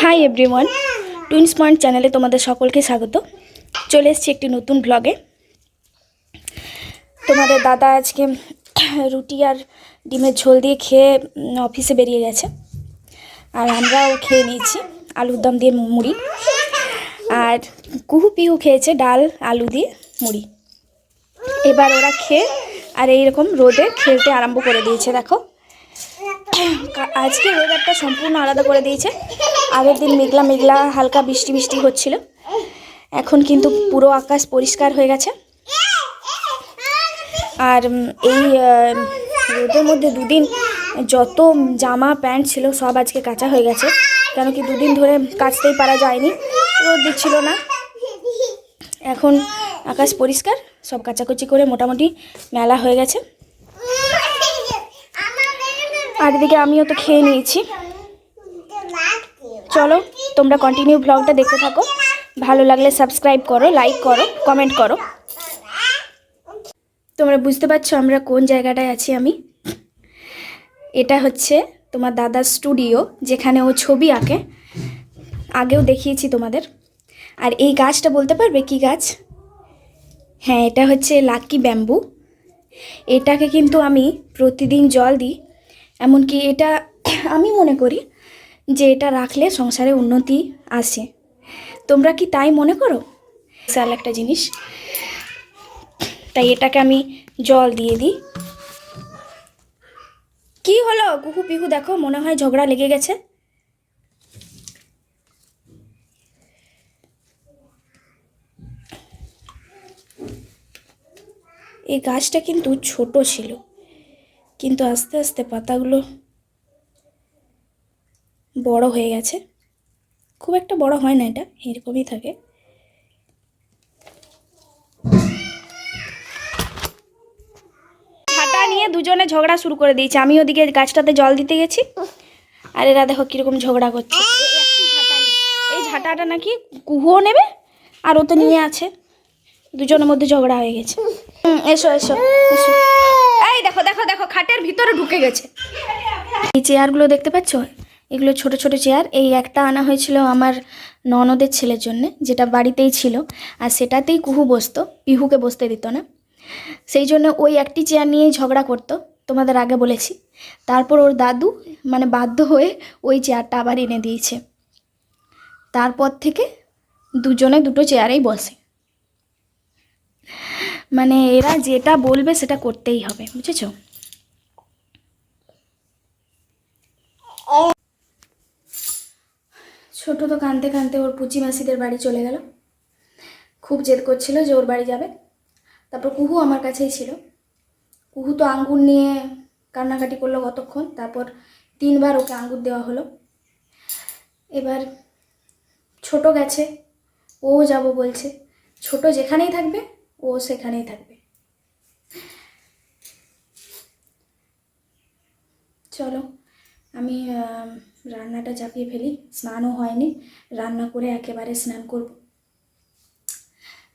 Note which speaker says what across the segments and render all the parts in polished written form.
Speaker 1: Hi everyone, twins point চ্যানেলে তোমাদের সকলকে স্বাগত। চলে এসেছি একটি নতুন ব্লগে। তোমাদের দাদা আজকে রুটি আর ডিমের ঝোল দিয়ে খেয়ে অফিসে বেরিয়ে গেছে, আর আমরাও খেয়ে নিয়েছি আলুর দম দিয়ে মুড়ি। আর কুহু পিহু খেয়েছে ডাল আলু দিয়ে মুড়ি। এবার ওরা খেয়ে আর এইরকম রোদে খেলতে আরম্ভ করে দিয়েছে। দেখো আজকে ওয়েদারটা সম্পূর্ণ আলাদা করে দিয়েছে। আগের দিন মেঘলা মেঘলা হালকা বৃষ্টি বৃষ্টি হচ্ছিল, এখন কিন্তু পুরো আকাশ পরিষ্কার হয়ে গেছে। আর এই রোদের মধ্যে দুদিন যত জামা প্যান্ট ছিল সব আজকে কাচা হয়ে গেছে, কেন কি দুদিন ধরে কাচতেই পারা যায়নি, রোদ দিচ্ছিল না। এখন আকাশ পরিষ্কার, সব কাচাকুচি করে মোটামুটি মেলা হয়ে গেছে। আর এদিকে আমিও তো খেয়ে নিয়েছি। চলো তোমরা কন্টিনিউ ব্লগটা দেখতে থাকো, ভালো লাগলে সাবস্ক্রাইব করো, লাইক করো, কমেন্ট করো। তোমরা বুঝতে পারছো আমরা কোন জায়গাটায় আছি। আমি এটা হচ্ছে তোমার দাদার স্টুডিও, যেখানে ও ছবি আঁকে, আগেও দেখিয়েছি তোমাদের। আর এই গাছটা বলতে পারবে কি গাছ? হ্যাঁ, এটা হচ্ছে লাকি ব্যাম্বু। এটাকে কিন্তু আমি প্রতিদিন জল দিই, এমনকি এটা আমি মনে করি যে এটা রাখলে সংসারে উন্নতি আসে। তোমরা কি তাই মনে করো? বিশাল একটা জিনিস, তাই এটাকে আমি জল দিয়ে দিই। কি হলো কুকু পিকু? দেখো মনে হয় ঝগড়া লেগে গেছে। এই গাছটা কিন্তু ছোট ছিল, কিন্তু আস্তে আস্তে পাতাগুলো বড় হয়ে গেছে। খুব একটা বড় হয় না, এটা এরকমই থাকে। ঝাঁটা নিয়ে দুজনে ঝগড়া শুরু করে দিয়েছে। আমি ওদিকে গাছটাতে জল দিতে গেছি, আর এরা দেখো কিরকম ঝগড়া করছে। এই ঝাঁটাটা নাকি কুহুও নেবে, আর ও তো নিয়ে আছে। দুজনের মধ্যে ঝগড়া হয়ে গেছে। এসো এসো এসো। এই দেখো দেখো দেখো, খাটের ভিতরে ঢুকে গেছে। এই চেয়ারগুলো দেখতে পাচ্ছ? এগুলো ছোট ছোট চেয়ার। এই একটা আনা হয়েছিল আমার ননদের ছেলের জন্য, যেটা বাড়িতেই ছিল, আর সেটাতেই কুহু বসতো, পিহুকে বসতে দিত না। সেই জন্য ওই একটি চেয়ার নিয়েই ঝগড়া করতো, তোমাদের আগে বলেছি। তারপর ওর দাদু মানে বাধ্য হয়ে ওই চেয়ারটা আবার এনে দিয়েছে। তারপর থেকে দুজনে দুটো চেয়ারেই বসে। মানে এরা যেটা বলবে সেটা করতেই হবে, বুঝেছো? ছোট তো কাঁদতে কাঁদতে ওর পুচি মাসিদের বাড়ি চলে গেল। খুব জেদ করছিল যে ওর বাড়ি যাবে। তারপর কুহু আমার কাছেই ছিল। কুহু তো আঙ্গুর নিয়ে কান্নাকাটি করলো কতক্ষণ, তারপর 3বার ওকে আঙ্গুর দেওয়া হলো। এবার ছোট গেছে, ও যাব বলছে। ছোট যেখানেই থাকবে ও সেখানেই থাকবে। চলো আমি রান্নাটা চাপিয়ে ফেলি। স্নানও হয়নি, রান্না করে একেবারে স্নান করব।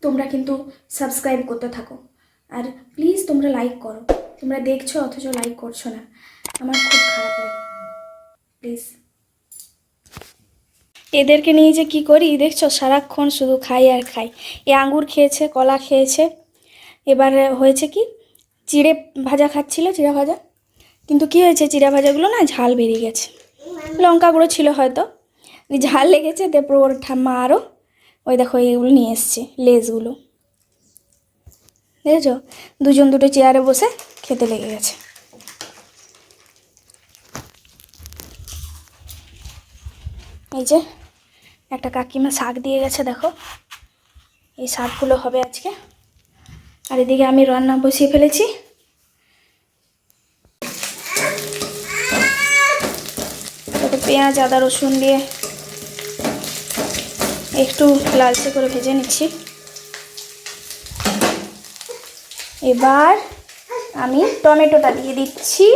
Speaker 1: তোমরা কিন্তু সাবস্ক্রাইব করতে থাকো, আর প্লিজ তোমরা লাইক করো। তোমরা দেখছো অথচ লাইক করছো না, আমার খুব খারাপ লাগে। প্লিজ। এদেরকে নিয়ে যে কী করি দেখছো, সারাক্ষণ শুধু খাই আর খাই। এ আঙ্গুর খেয়েছে, কলা খেয়েছে। এবার হয়েছে কি, চিড়ে ভাজা খাচ্ছিল, চিড়া ভাজা। কিন্তু কি হয়েছে, চিড়া ভাজাগুলো না ঝাল বেরিয়ে গেছে। লঙ্কা গুঁড়ো ছিল হয়তো, ঝাল লেগেছে। তারপর ওর ঠাম্মা আরও ওই দেখো এইগুলো নিয়ে এসছে, লেজগুলো দেখেছো। দুজন দুটো চেয়ারে বসে খেতে লেগে গেছে। এই যে একটা কাকিমা শাক দিয়ে গেছে, দেখো এই শাকগুলো হবে আজকে। আর এদিকে আমি রান্না বসিয়ে ফেলেছি। পেঁয়াজ আদা রসুন দিয়ে একটু লালচে করে ভেজে নিচ্ছি। এবার আমি টমেটোটা দিয়ে দিচ্ছি।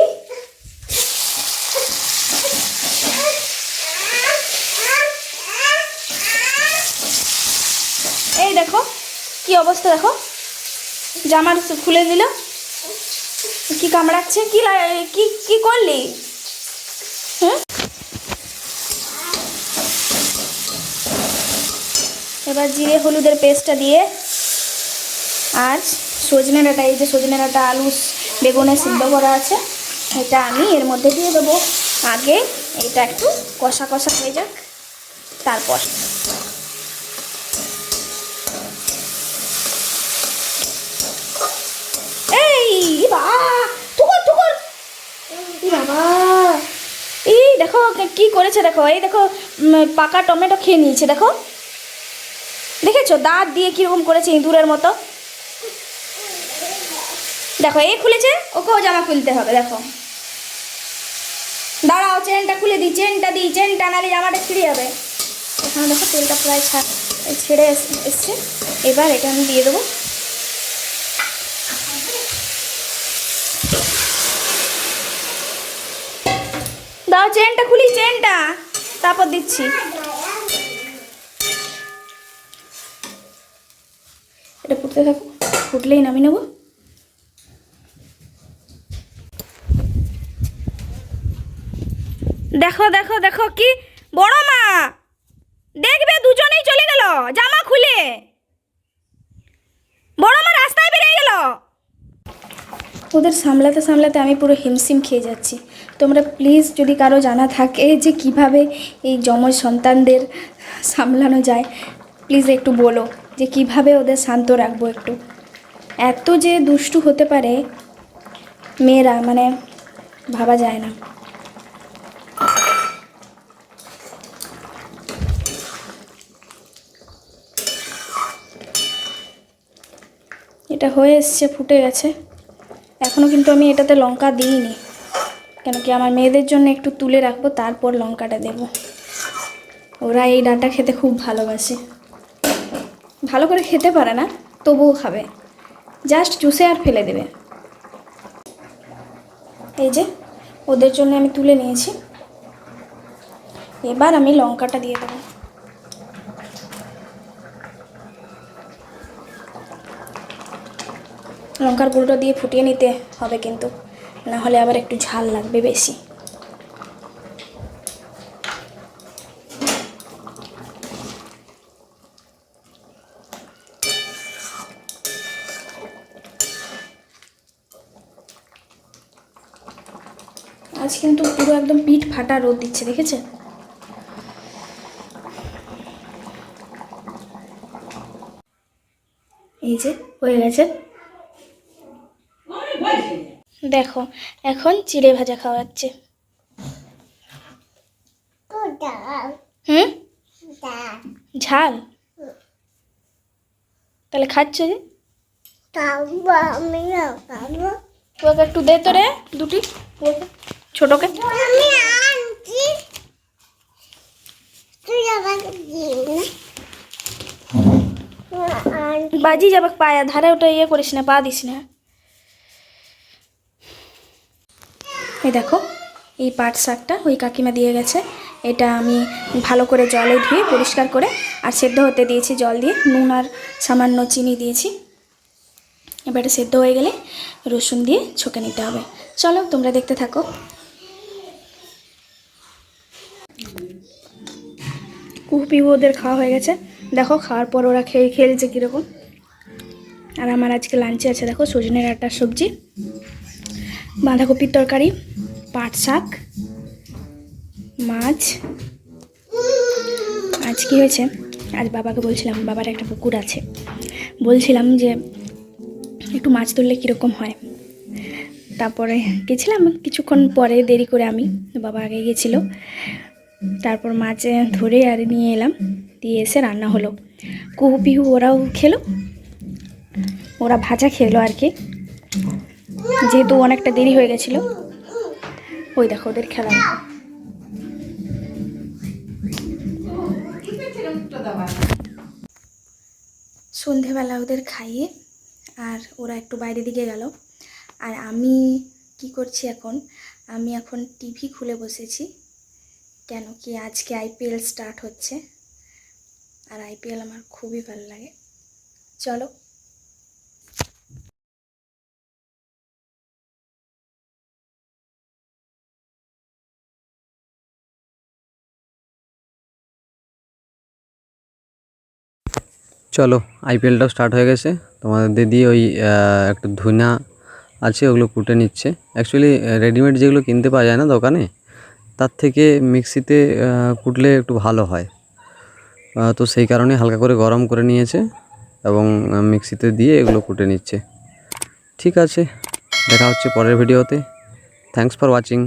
Speaker 1: এই দেখো কি অবস্থা, দেখো জামার খুলে দিল, কি কামড়াচ্ছে। কি করলি? এবার জিরে হলুদের পেস্টটা দিয়ে আর সজনে ডাঁটা, এই যে সজনে ডাঁটা আলু বেগুনে সিদ্ধ করা আছে, এটা আমি এর মধ্যে দিয়ে দেবো। আগে এটা একটু কষা কষা হয়ে যাক, তারপর বাবা এই দেখো কি করেছে, দেখো এই দেখো পাকা টমেটো খেয়ে নিয়েছে, দেখো দেখেছো দাঁত দিয়ে কিরকম করেছে ইঁদুরের মতো। দেখো এই খুলেছে, ওকেও জামা খুলতে হবে। দেখো দাঁড়াও, চেনটা খুলে দিই, চেনটা নাহলে জামাটা ছিঁড়ে যাবে। এখানে দেখো তেলটা প্রায় ছেড়ে এসছে। এবার এটা আমি দিয়ে দেবো। দাও চেনটা খুলি, চেনটা তারপর দিচ্ছি। এটা ফুটতে থাকো, ফুটলেই নামিয়ে নেবো। দেখো দেখো দেখো কি বড় মা, দেখবে দুজনেই চলে গেল জামা খুলে, বড় মা রাস্তায় বেরিয়ে গেল। ওদের সামলাতে সামলাতে আমি পুরো হিমশিম খেয়ে যাচ্ছি। তোমরা প্লিজ যদি কারো জানা থাকে যে কিভাবে এই যমজ সন্তানদের সামলানো যায়, প্লিজ একটু বলো যে কিভাবে ওদের শান্ত রাখবো একটু। এত যে দুষ্টু হতে পারে মেয়েরা, মানে ভাবা যায় না। এটা হয়ে এসছে, ফুটে গেছে। এখনও কিন্তু আমি এটাতে লঙ্কা দিইনি, কেন কি আমার মেয়েদের জন্য একটু তুলে রাখবো, তারপর লঙ্কাটা দেব। ওরা এই ডাঁটা খেতে খুব ভালোবাসে, ভালো করে খেতে পারে না তবুও খাবে, জাস্ট চুষে আর ফেলে দেবে। এই যে ওদের জন্য আমি তুলে নিয়েছি, এবার আমি লঙ্কাটা দিয়ে দেবো। লঙ্কার গুঁড়োটা দিয়ে ফুটিয়ে নিতে হবে কিন্তু, না হলে আবার একটু ঝাল লাগবে বেশি। আজ কিন্তু পুরো একদম পিঠ ফাটা রোদ দিচ্ছে, দেখেছে? এই যে হয়ে গেছে। দেখো এখন চিড়ে ভাজা খাওয়াচ্ছে। ঝাল? তাহলে খাচ্ছে যে, ওকে একটু দে তো রে, দুটি ছোটকে। বাজি যাবে পায়া ধারে, ওটা ইয়ে করিস না, পা দিস না। এই দেখো এই পাট শাকটা ওই কাকিমা দিয়ে গেছে, এটা আমি ভালো করে জলে ধুয়ে পরিষ্কার করে আর সেদ্ধ হতে দিয়েছি জল দিয়ে, নুন আর সামান্য চিনি দিয়েছি। এবার এটা সেদ্ধ হয়ে গেলে রসুন দিয়ে ছকে নিতে হবে। চলো তোমরা দেখতে থাকো। কুহু ওদের খাওয়া হয়ে গেছে, দেখো খাওয়ার পর ওরা খেলছে কীরকম। আর আমার আজকে লাঞ্চে আছে দেখো সজনে ডাঁটার সবজি, বাঁধাকপির তরকারি, পাট শাক, মাছ। আজ কি হয়েছে, আজ বাবাকে বলছিলাম, বাবার একটা পুকুর আছে, বলছিলাম যে একটু মাছ ধরলে কীরকম হয়। তারপরে গেছিলাম কিছুক্ষণ পরে, দেরি করে আমি, বাবা আগে গেছিল। তারপর মাছ ধরে আর নিয়ে এলাম, দিয়ে এসে রান্না হলো। কুহু পিহু ওরাও খেলো, ওরা ভাজা খেলো আর কি, যেহেতু অনেকটা দেরি হয়ে গেছিলো। ওই দেখো ওদের খেলা। সন্ধেবেলা ওদের খাইয়ে আর ওরা একটু বাইরের দিকে গেল। আর আমি কি করছি এখন, আমি এখন টিভি খুলে বসেছি, কেন কি আজকে আইপিএল স্টার্ট হচ্ছে, আর আইপিএল আমার খুবই ভালো লাগে। চলো।
Speaker 2: চলো, আইপিএলটাও স্টার্ট হয়ে গেছে। তোমাদের দিদি ওই একটা ধুনা আছে, ওগুলো কুটে নিচ্ছে। অ্যাকচুয়ালি রেডিমেড যেগুলো কিনতে পাওয়া যায় না দোকানে, তার থেকে মিক্সিতে কুটলে একটু ভালো হয়। তো সেই কারণে হালকা করে গরম করে নিয়েছে এবং মিক্সিতে দিয়ে এগুলো কুটে নিচ্ছে। ঠিক আছে, দেখা হচ্ছে পরের ভিডিওতে। Thanks for watching.